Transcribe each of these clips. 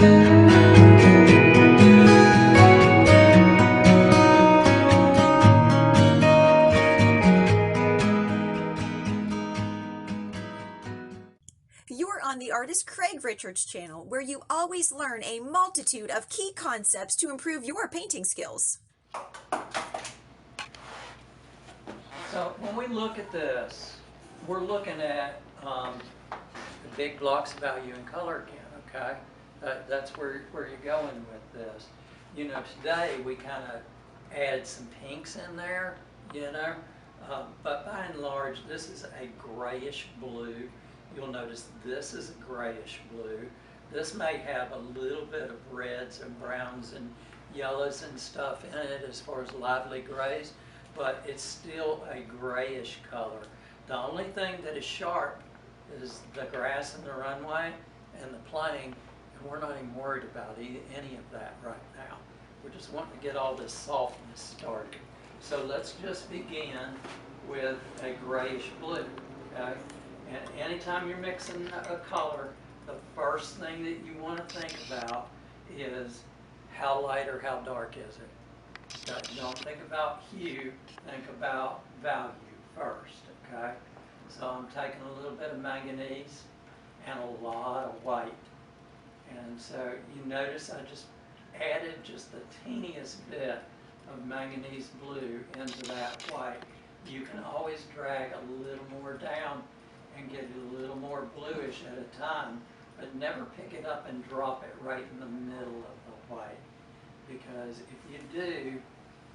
You're on the artist Craig Richards channel, where you always learn a multitude of key concepts to improve your painting skills. So when we look at this, we're looking at the big blocks of value and color again, okay? That's where you're going with this. You know, today we kind of add some pinks in there, you know, but by and large, this is a grayish blue. You'll notice this is a grayish blue. This may have a little bit of reds and browns and yellows and stuff in it as far as lively grays, but it's still a grayish color. The only thing that is sharp is the grass and the runway and the plane, and we're not even worried about any of that right now. We're just wanting to get all this softness started. So let's just begin with a grayish blue, okay? And anytime you're mixing a color, the first thing that you want to think about is how light or how dark is it. So don't think about hue, think about value first, okay? So I'm taking a little bit of manganese and a lot of white. And so you notice I just added just the teeniest bit of manganese blue into that white. You can always drag a little more down and get it a little more bluish at a time, but never pick it up and drop it right in the middle of the white. Because if you do,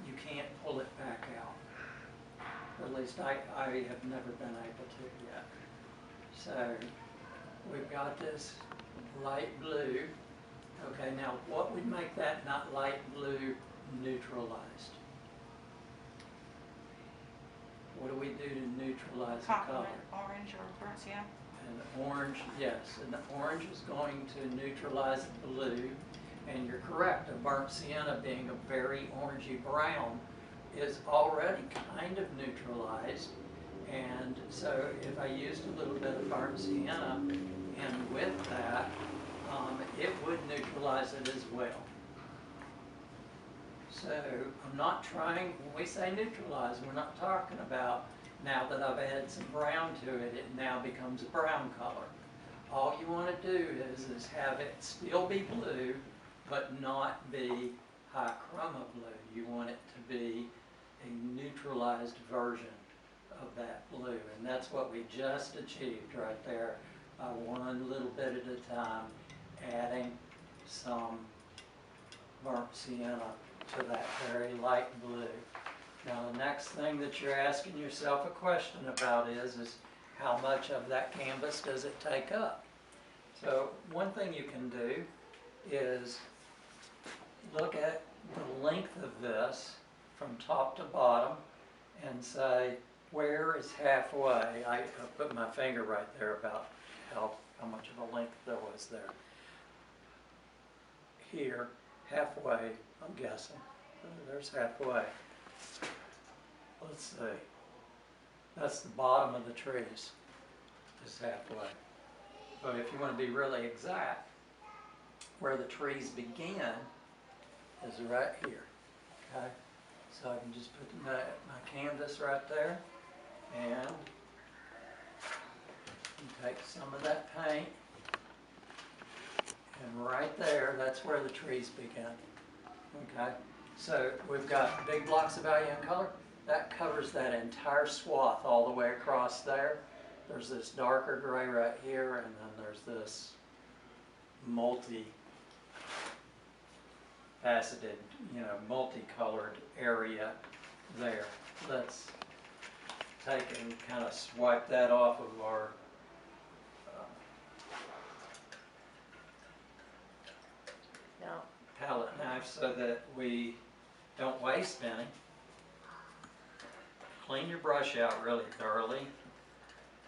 you can't pull it back out. Or at least I have never been able to yet. So we've got this light blue. Okay, now what would make that not light blue neutralized? What do we do to neutralize the color? Orange or burnt sienna? And orange, yes, and the orange is going to neutralize the blue. And you're correct, a burnt sienna being a very orangey brown is already kind of neutralized. And so if I used a little bit of burnt sienna and with that, it would neutralize it as well. So I'm not trying, when we say neutralize, we're not talking about now that I've added some brown to it, it now becomes a brown color. All you want to do is have it still be blue, but not be high chroma blue. You want it to be a neutralized version of that blue. And that's what we just achieved right there by one little bit at a time, adding some burnt sienna to that very light blue. Now the next thing that you're asking yourself a question about is how much of that canvas does it take up? So one thing you can do is look at the length of this from top to bottom and say, where is halfway? I put my finger right there about how much of a length there was there. Here, halfway, I'm guessing. There's halfway. Let's see. That's the bottom of the trees, is halfway. But if you want to be really exact, where the trees begin is right here. Okay? So I can just put my canvas right there and take some of that paint, and right there, that's where the trees begin. Okay? So we've got big blocks of value and color. That covers that entire swath all the way across there. There's this darker gray right here, and then there's this multi-faceted, multicolored area there. Let's take and kind of swipe that off of our palette knife so that we don't waste any. Clean your brush out really thoroughly.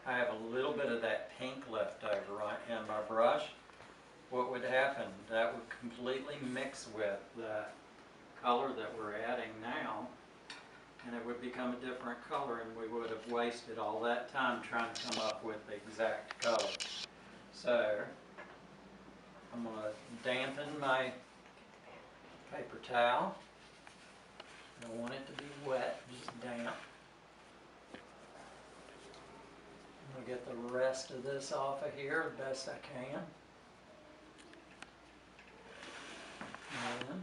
I have a little bit of that pink left over in my brush. What would happen? That would completely mix with the color that we're adding now, and it would become a different color, and we would have wasted all that time trying to come up with the exact color. So I'm I'm going to dampen my paper towel. I don't want it to be wet, just damp. I'm going to get the rest of this off of here the best I can. And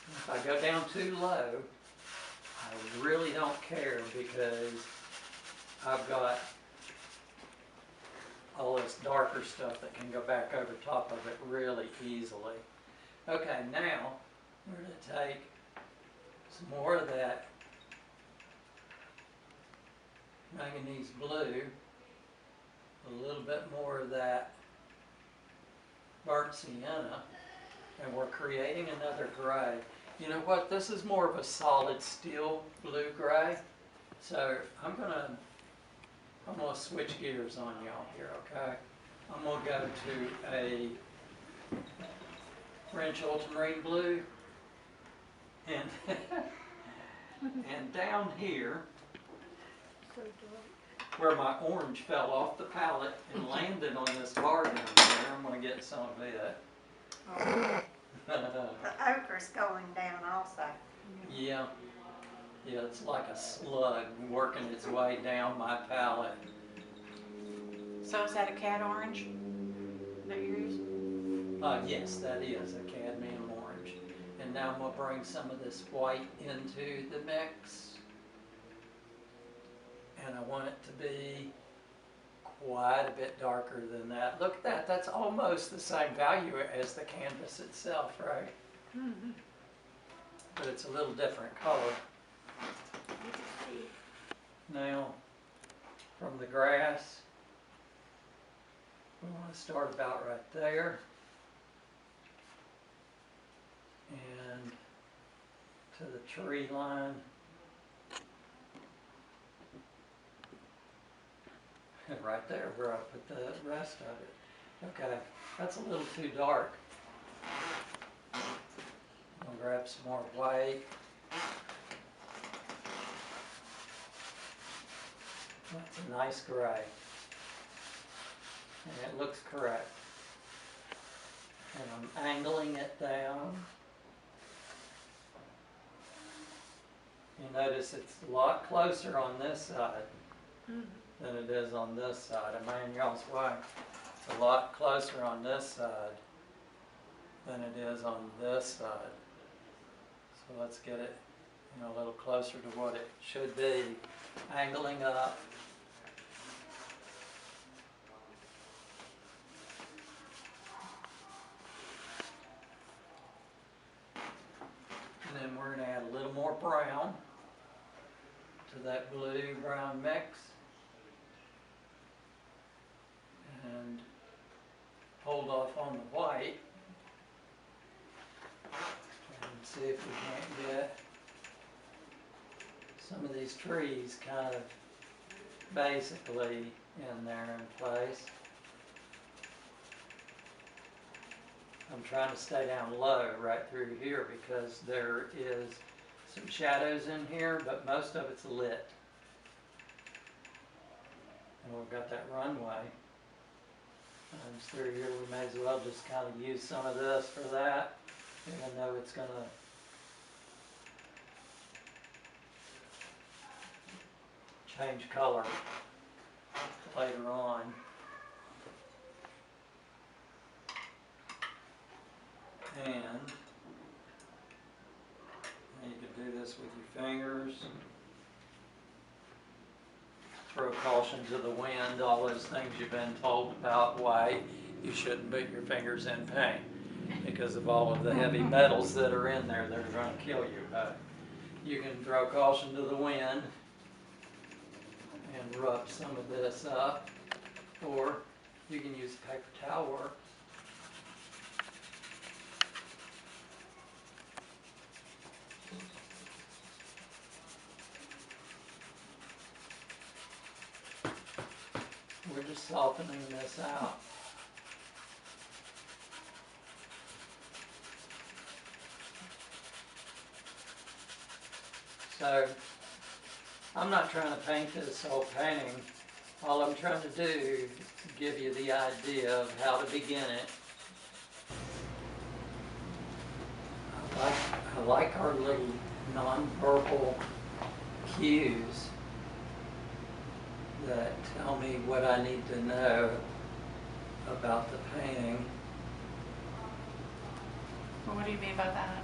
if I go down too low, I really don't care because I've got all this darker stuff that can go back over top of it really easily. Okay, now we're going to take some more of that manganese blue, a little bit more of that burnt sienna, and we're creating another gray. You know what, this is more of a solid steel blue gray, so I'm gonna switch gears on y'all here, okay? I'm gonna go to a French ultramarine blue, and and down here, where my orange fell off the palette and landed on this bar down there, I'm gonna get some of it. Oh, the ochre's going down also. Yeah, it's like a slug working its way down my palette. So is that a cat orange that you're using? Yes, that is a cadmium orange. And now I'm going to bring some of this white into the mix. And I want it to be quite a bit darker than that. Look at that, that's almost the same value as the canvas itself, right? Mm-hmm. But it's a little different color. Now, from the grass, we want to start about right there. And to the tree line. And right there where I put the rest of it. Okay, that's a little too dark. I'll grab some more white. That's a nice gray. And it looks correct. And I'm angling it down. You notice it's a lot closer on this side than it is on this side. I mean, y'all's way. It's a lot closer on this side than it is on this side. So let's get it, a little closer to what it should be. Angling up. And then we're going to add a little more brown to that blue-brown mix. And hold off on the white. And see if we can't get some of these trees kind of basically in there in place. I'm trying to stay down low right through here because there is some shadows in here, but most of it's lit. And we've got that runway. And through here we may as well just kind of use some of this for that, even though it's going to change color later on. And you can do this with your fingers. Throw caution to the wind, all those things you've been told about why you shouldn't put your fingers in paint. Because of all of the heavy metals that are in there that are going to kill you. You can throw caution to the wind and rub some of this up, or you can use paper towel work. We're just softening this out. So I'm not trying to paint this whole painting. All I'm trying to do is give you the idea of how to begin it. I like our little nonverbal cues that tell me what I need to know about the painting. Well, what do you mean by that?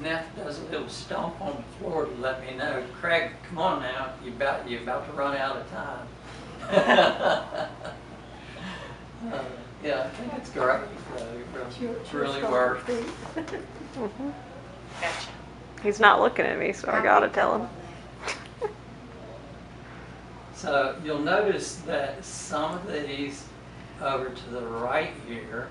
Neff does a little stomp on the floor to let me know, Craig, come on now, you're about to run out of time. Yeah, I think it's great. It really works. Gotcha. He's not looking at me, so I gotta tell him. So you'll notice that some of these over to the right here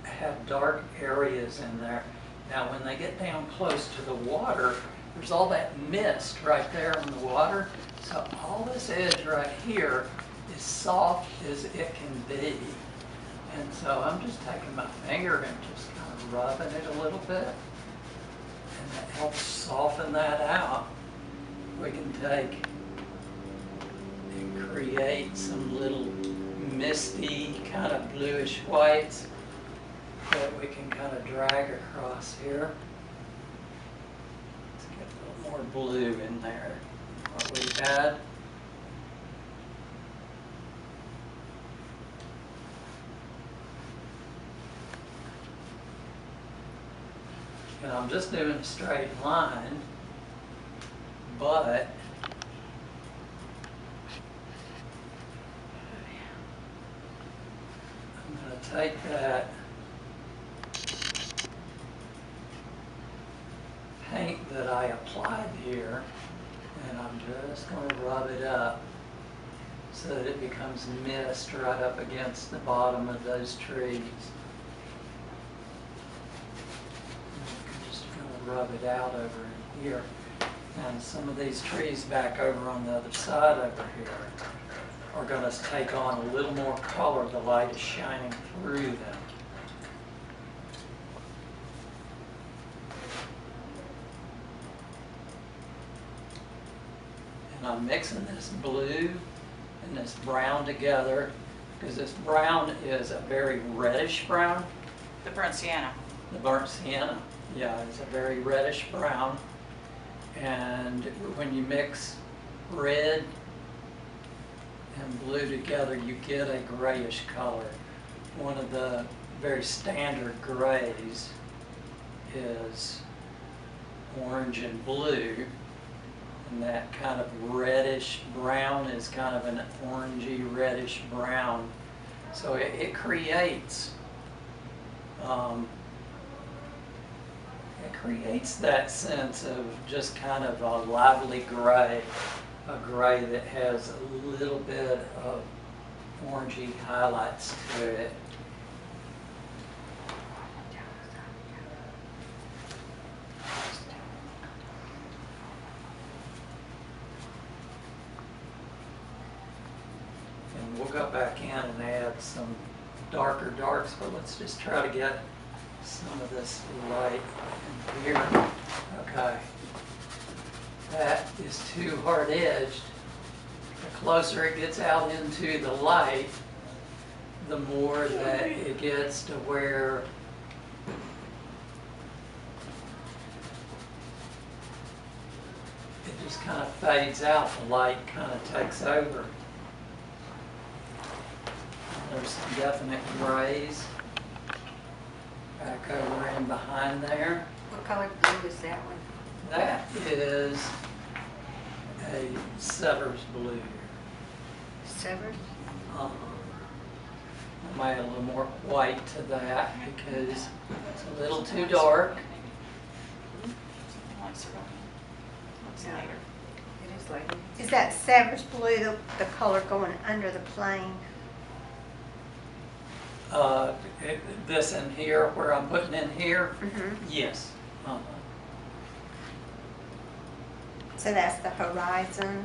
have dark areas in there. Now when they get down close to the water, there's all that mist right there in the water. So all this edge right here is soft as it can be. And so I'm just taking my finger and just kind of rubbing it a little bit. And that helps soften that out. We can take and create some little misty kind of bluish whites that we can kind of drag across here. Let's get a little more blue in there than what we had. And I'm just doing a straight line, but I'm going to take that paint that I applied here and I'm just going to rub it up so that it becomes mist right up against the bottom of those trees. I'm just going to rub it out over in here. And some of these trees back over on the other side over here are going to take on a little more color. The light is shining through them. And I'm mixing this blue and this brown together because this brown is a very reddish brown. The burnt sienna. The burnt sienna, yeah, it's a very reddish brown. And when you mix red and blue together, you get a grayish color. One of the very standard grays is orange and blue, and that kind of reddish brown is kind of an orangey reddish brown. So it creates that sense of just kind of a lively gray, a gray that has a little bit of orangey highlights to it. And we'll go back in and add some darker darks, but let's just try to get some of this light in here. Okay. That is too hard edged. The closer it gets out into the light, the more that it gets to where it just kind of fades out. The light kind of takes over. There's some definite grays back over in behind there. What color blue is that one? That is a Severs blue. Severs? I might add a little more white to that because it's a little too dark. Looks Yeah. later. It is later. Is that Severs blue the color going under the plane? This in here, where I'm putting in here, Mm-hmm. yes. So that's the horizon?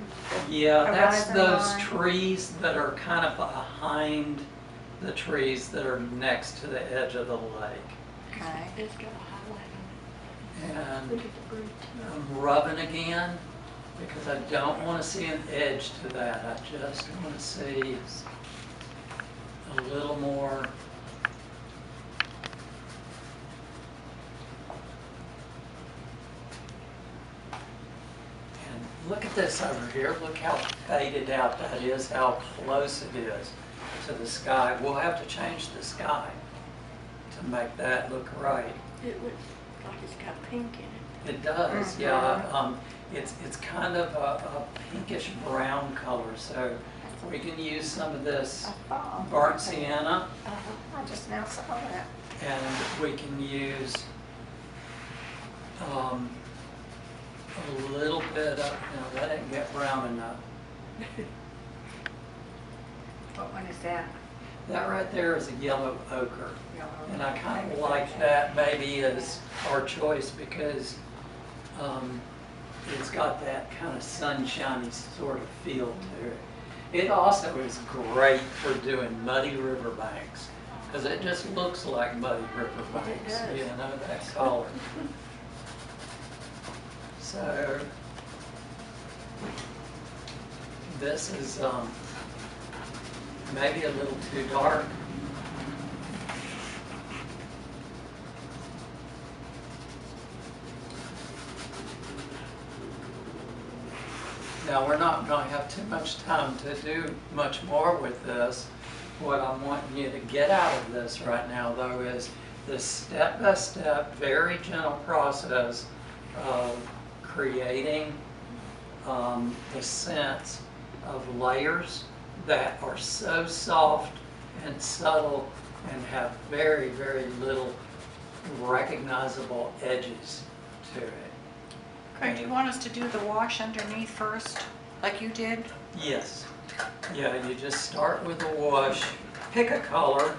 Yeah, that's Horizon those line. trees that are kind of behind the trees that are next to the edge of the lake. Okay. It's got a highlight on And it. Look at the blue too. I'm rubbing again because I don't want to see an edge to that. I just want to see a little more. And look at this over here. Look how faded out that is, how close it is to the sky. We'll have to change the sky to make that look right. It looks like it's got pink in it. It does, yeah. It's kind of a pinkish brown color, so we can use some of this burnt sienna, I just now saw that. and we can use a little bit of, no, that didn't get brown enough. What one is that? That right there is a yellow ochre, Yellow. and I kind of like that maybe as our choice because it's got that kind of sunshiny sort of feel to it. It also is great for doing muddy riverbanks because it just looks like muddy riverbanks, It does. you know, that color. So this is maybe a little too dark. Now, we're not going to have too much time to do much more with this. What I'm wanting you to get out of this right now, though, is this step-by-step, very gentle process of creating the sense of layers that are so soft and subtle and have very, very little recognizable edges to it. Craig, do you want us to do the wash underneath first, like you did? Yes. Yeah, you just start with a wash, pick a color.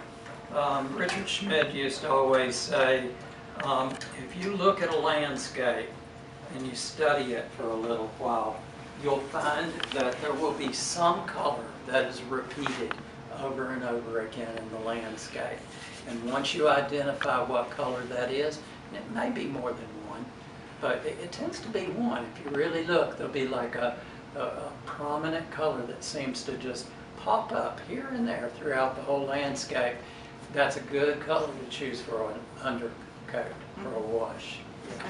Richard Schmid used to always say, if you look at a landscape and you study it for a little while, you'll find that there will be some color that is repeated over and over again in the landscape. And once you identify what color that is, it may be more than one, but it tends to be one. If you really look, there'll be like a prominent color that seems to just pop up here and there throughout the whole landscape. That's a good color to choose for an undercoat, for a wash. Yeah.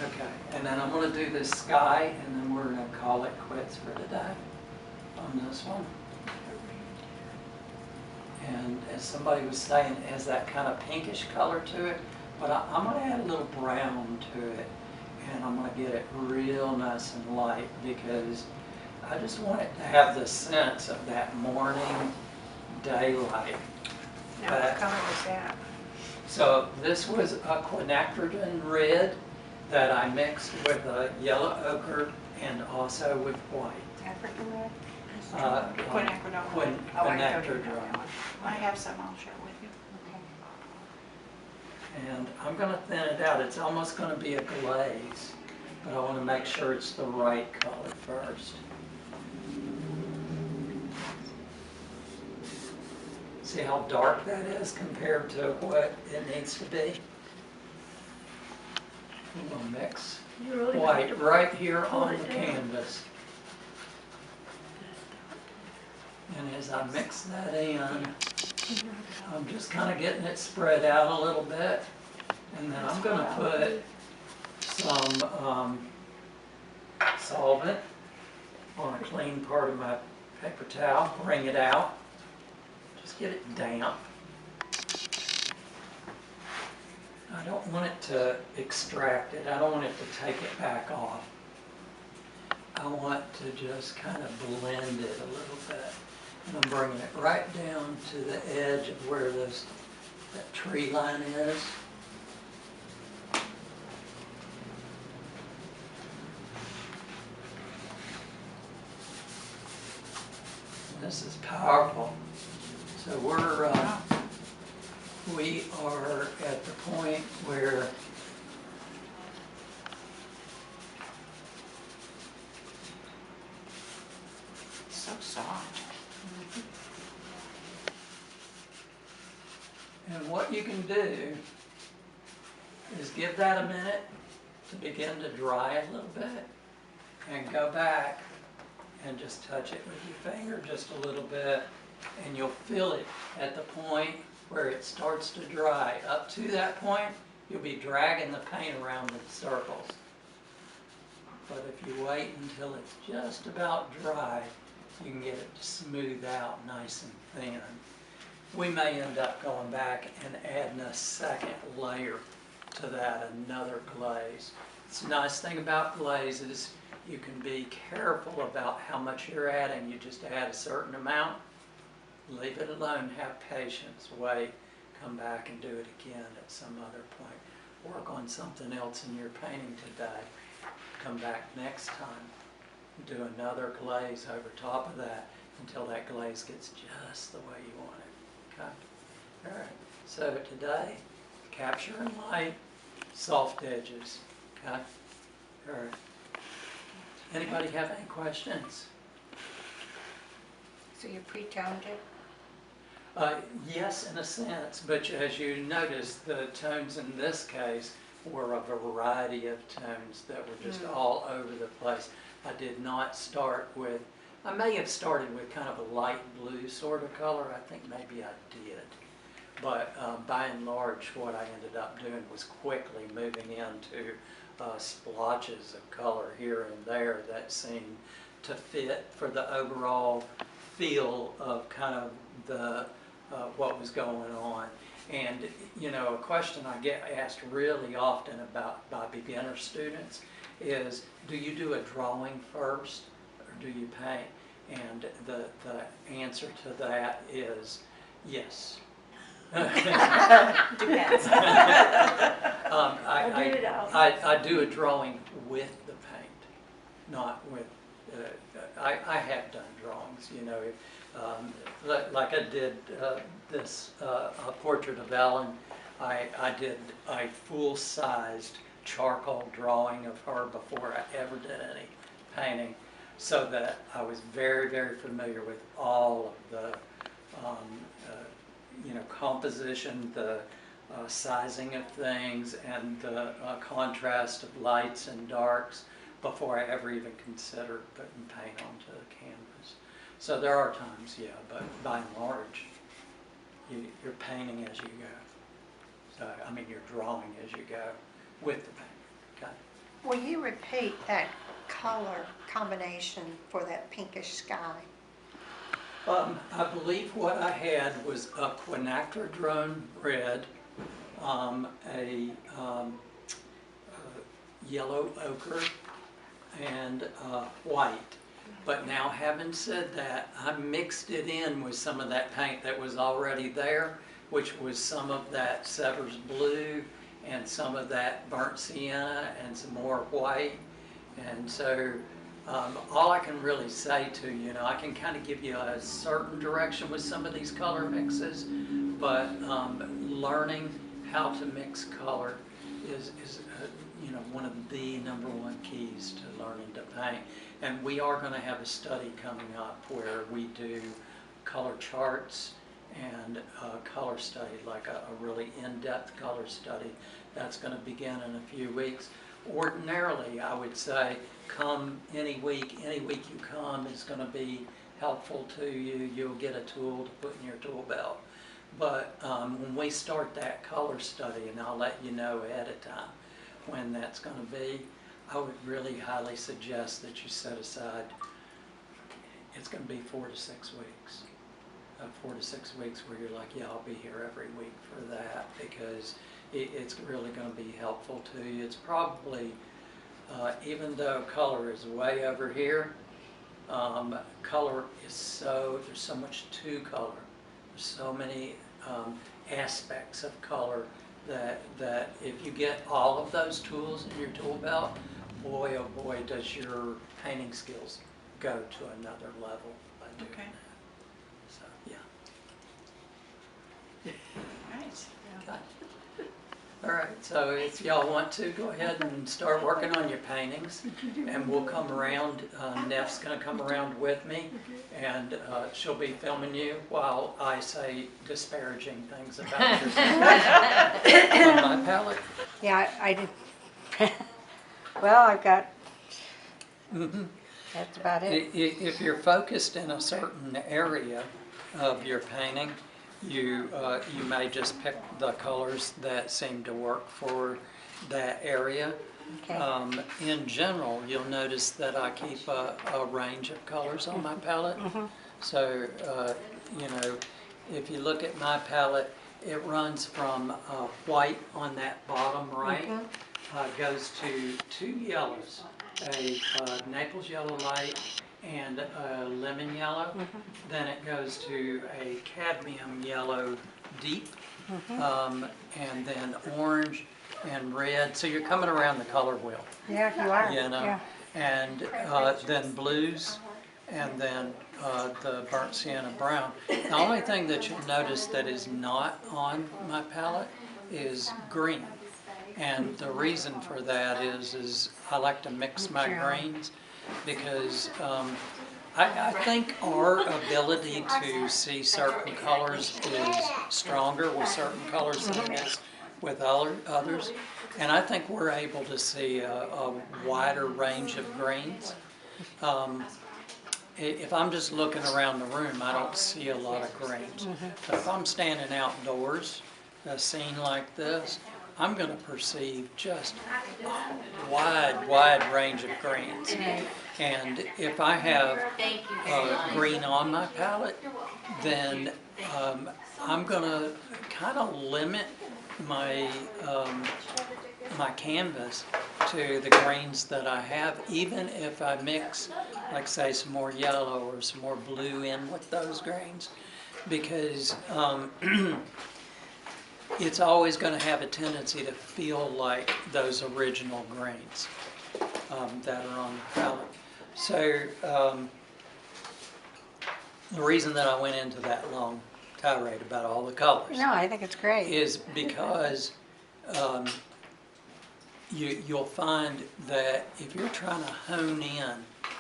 Okay, and then I'm going to do this sky, and then we're going to call it quits for today on this one. And as somebody was saying, it has that kind of pinkish color to it, but I'm going to add a little brown to it, and I'm going to get it real nice and light because I just want it to have the sense of that morning daylight. Now, what color was that? So this was a quinacridone red that I mixed with a yellow ochre and also with white. African red? Quinacridone. Quinacridone. I have some, I'll share with you. And I'm going to thin it out. It's almost going to be a glaze, but I want to make sure it's the right color first. See how dark that is compared to what it needs to be? I'm going to mix white right here on the canvas. And as I mix that in, I'm just kind of getting it spread out a little bit. And then I'm going to put some solvent on a clean part of my paper towel, wring it out. Just get it damp. I don't want it to extract it. I don't want it to take it back off. I want to just kind of blend it a little bit. And I'm bringing it right down to the edge of where that tree line is. This is powerful. So we are at the point where So soft. and what you can do is give that a minute to begin to dry a little bit, and go back and just touch it with your finger just a little bit, and you'll feel it at the point where it starts to dry. Up to that point, you'll be dragging the paint around in circles. But if you wait until it's just about dry, you can get it to smooth out nice and thin. We may end up going back and adding a second layer to that, another glaze. The nice thing about glaze is you can be careful about how much you're adding. You just add a certain amount, leave it alone, have patience, wait, come back and do it again at some other point. Work on something else in your painting today. Come back next time, do another glaze over top of that until that glaze gets just the way you want it. Okay? All right. So today, capture and light, soft edges. Okay? All right. Anybody have any questions? So you pre-toned it? Yes, in a sense, but as you notice, the tones in this case were a variety of tones that were just all over the place. I did not start with, I may have started with kind of a light blue sort of color. I think maybe I did. But by and large, what I ended up doing was quickly moving into splotches of color here and there that seemed to fit for the overall feel of kind of the what was going on. And you know, a question I get asked really often by beginner students is, do you do a drawing first or do you paint? And the answer to that is yes. Depends. I I do a drawing with the paint, not with. I have done drawings, you know, like I did this portrait of Ellen. I did a full-sized charcoal drawing of her before I ever did any painting, so that I was very, very familiar with all of the you know, composition, the sizing of things, and the contrast of lights and darks before I ever even considered putting paint onto the canvas. So there are times, yeah, but by and large, you're painting as you go. So, I mean, you're drawing as you go with the paint. Okay. Will you repeat that color combination for that pinkish sky? I believe what I had was a quinacridone red, a yellow ochre, and white. But now, having said that, I mixed it in with some of that paint that was already there, which was some of that Severs blue and some of that burnt sienna and some more white. And so all I can really say to you, I can kind of give you a certain direction with some of these color mixes, but learning how to mix color is one of the #1 keys to learning to paint. And we are going to have a study coming up where we do color charts and a color study, like a really in-depth color study. That's going to begin in a few weeks. Ordinarily, I would say, come any week you come is going to be helpful to you. You'll get a tool to put in your tool belt. But when we start that color study, and I'll let you know ahead of time when that's going to be, I would really highly suggest that you set aside, it's going to be 4 to 6 weeks. 4 to 6 weeks where you're like, yeah, I'll be here every week for that, because it's really going to be helpful to you. It's probably, even though color is way over here, color is there's so much to color. There's so many aspects of color that if you get all of those tools in your tool belt, boy, oh boy, does your painting skills go to another level by doing that. So, yeah. Nice. Okay. All right, so if y'all want to, go ahead and start working on your paintings, and we'll come around. Neff's going to come around with me, and she'll be filming you while I say disparaging things about yourself on my palette. Yeah, I did. Well, I've got, that's about it. If you're focused in a certain area of your painting, you may just pick the colors that seem to work for that area. Okay. In general, you'll notice that I keep a range of colors on my palette. So, you know, if you look at my palette, it runs from white on that bottom right, goes to two yellows, a Naples yellow light and a lemon yellow. Then it goes to a cadmium yellow deep, and then orange and red. So you're coming around the color wheel, Yeah, you are. you know. Yeah. And then blues, and then the burnt sienna brown. The only thing that you'll notice that is not on my palette is green. And the reason for that is I like to mix my greens because I think our ability to see certain colors is stronger with certain colors than it is with others. And I think we're able to see a wider range of greens. If I'm just looking around the room, I don't see a lot of greens. But if I'm standing outdoors, a scene like this, I'm going to perceive just a wide range of greens. And if I have green on my palette, then I'm going to kind of limit my my canvas to the greens that I have, even if I mix, like say, some more yellow or some more blue in with those greens, because it's always going to have a tendency to feel like those original greens that are on the palette. So the reason that I went into that long tirade about all the colors No, I think it's great. is because you'll find that if you're trying to hone in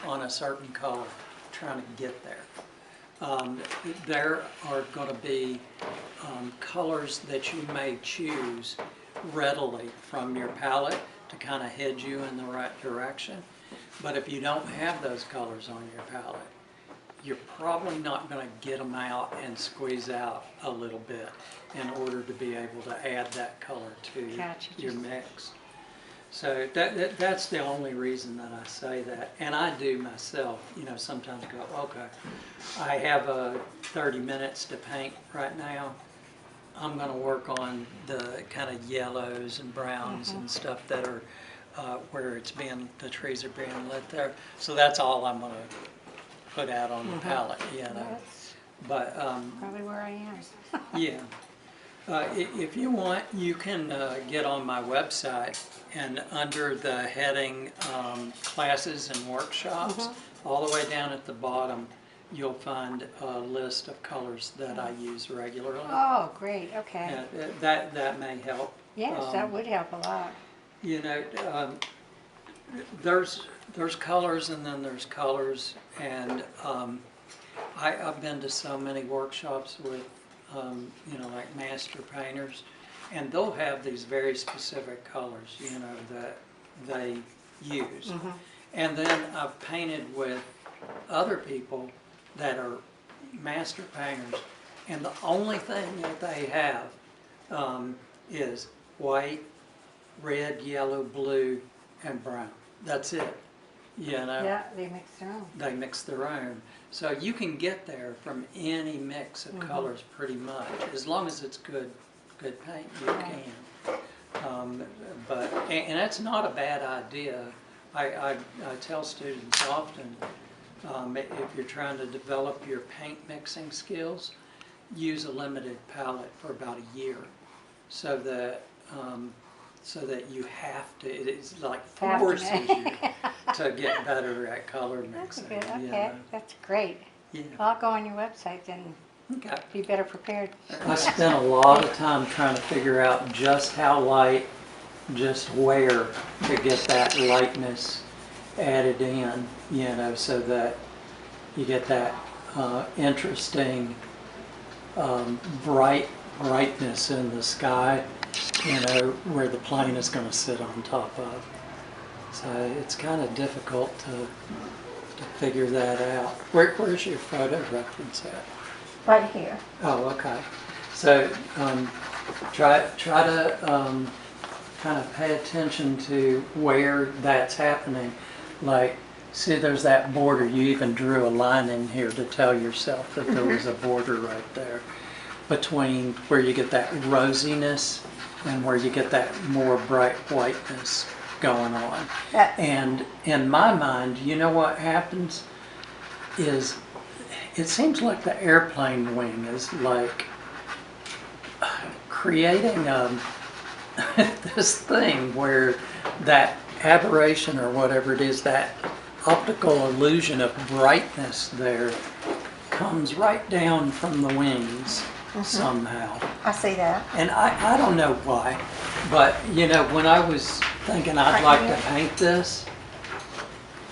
on a certain color, trying to get there, there are going to be colors that you may choose readily from your palette to kind of head you in the right direction. But if you don't have those colors on your palette, you're probably not going to get them out and squeeze out a little bit in order to be able to add that color to your mix. So that's the only reason that I say that. And I do myself, you know, sometimes go, okay, I have 30 minutes to paint right now. I'm going to work on the kind of yellows and browns and stuff that are where the trees are being lit there. So that's all I'm going to put out on the palette, you know. That's But probably where I am. yeah. If you want, you can get on my website, and under the heading classes and workshops, all the way down at the bottom, you'll find a list of colors that I use regularly. Oh, great, okay. That may help. Yes, that would help a lot. You know, there's colors and then there's colors, and I've been to so many workshops with you know, like master painters, and they'll have these very specific colors, you know, that they use. And then I've painted with other people that are master painters, and the only thing that they have is white, red, yellow, blue, and brown. That's it. You know? Yeah, they mix their own. They mix their own. So you can get there from any mix of colors pretty much. As long as it's good paint, you can. And that's not a bad idea. I tell students often, if you're trying to develop your paint mixing skills, use a limited palette for about a year, so that you have to, it's like forces you to get better at color mixing. That's good, okay, Yeah. that's great. Yeah. Well, I'll go on your website then, Okay. be better prepared. I spent a lot of time trying to figure out just how light, just where to get that lightness added in, you know, so that you get that interesting brightness in the sky you know, where the plane is going to sit on top of. So it's kind of difficult to figure that out. Where's your photo reference at? Right here. Oh, okay. So try to kind of pay attention to where that's happening. Like, see, there's that border. You even drew a line in here to tell yourself that there was a border right there between where you get that rosiness and where you get that more bright whiteness going on. And in my mind, you know what happens is it seems like the airplane wing is like creating this thing where that aberration or whatever it is, that optical illusion of brightness there comes right down from the wings somehow. I see that. And I don't know why, but you know, when I was thinking I'd like to paint this,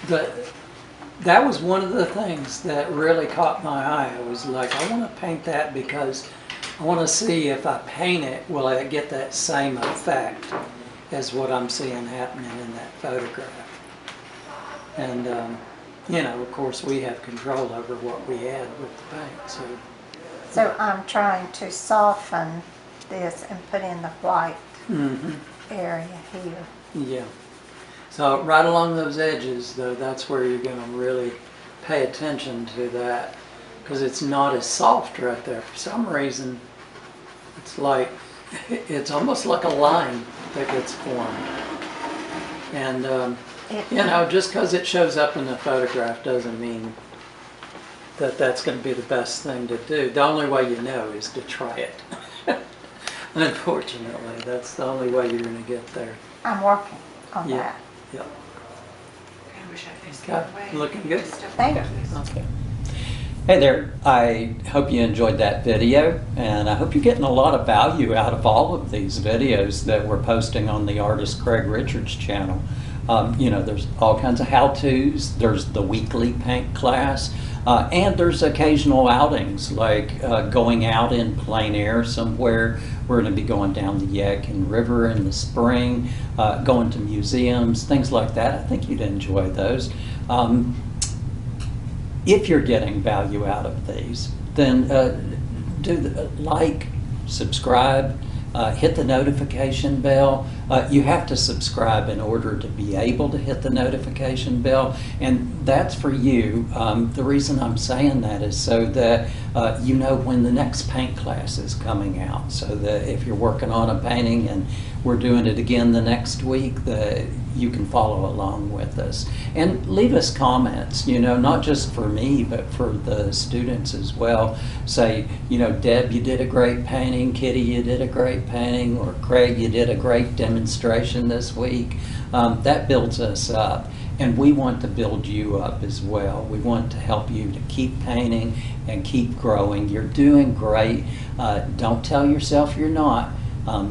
that was one of the things that really caught my eye. I was like, I want to paint that because I want to see if I paint it, will I get that same effect as what I'm seeing happening in that photograph. And, you know, of course, we have control over what we add with the paint. So I'm trying to soften this and put in the white area here. Yeah. So right along those edges, though, that's where you're going to really pay attention to that, because it's not as soft right there. For some reason, it's like, it's almost like a line that gets formed. And, you know, just because it shows up in the photograph doesn't mean that that's going to be the best thing to do. The only way you know is to try it. Unfortunately, that's the only way you're going to get there. I'm working on that. Yeah. I wish I faced the Okay, other way. looking good. Thank you. Okay. Hey there, I hope you enjoyed that video, and I hope you're getting a lot of value out of all of these videos that we're posting on the artist Craig Richards channel. You know, there's all kinds of how-tos, there's the weekly paint class, and there's occasional outings like going out in plein air somewhere. We're going to be going down the Yadkin River in the spring, going to museums, things like that. I think you'd enjoy those. If you're getting value out of these, then like, subscribe, hit the notification bell. You have to subscribe in order to be able to hit the notification bell, and that's for you. The reason I'm saying that is so that you know when the next paint class is coming out, so that if you're working on a painting and we're doing it again the next week, that you can follow along with us. And leave us comments, you know, not just for me, but for the students as well. Say, you know, Deb, you did a great painting, Kitty, you did a great painting, or Craig, you did a great demonstration this week. That builds us up, and we want to build you up as well. We want to help you to keep painting and keep growing. You're doing great. Don't tell yourself you're not.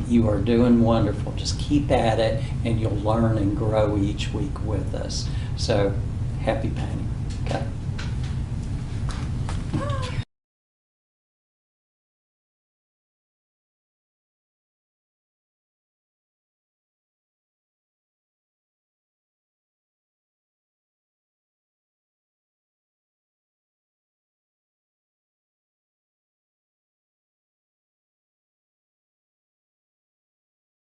You are doing wonderful. Just keep at it, and you'll learn and grow each week with us. So, happy painting.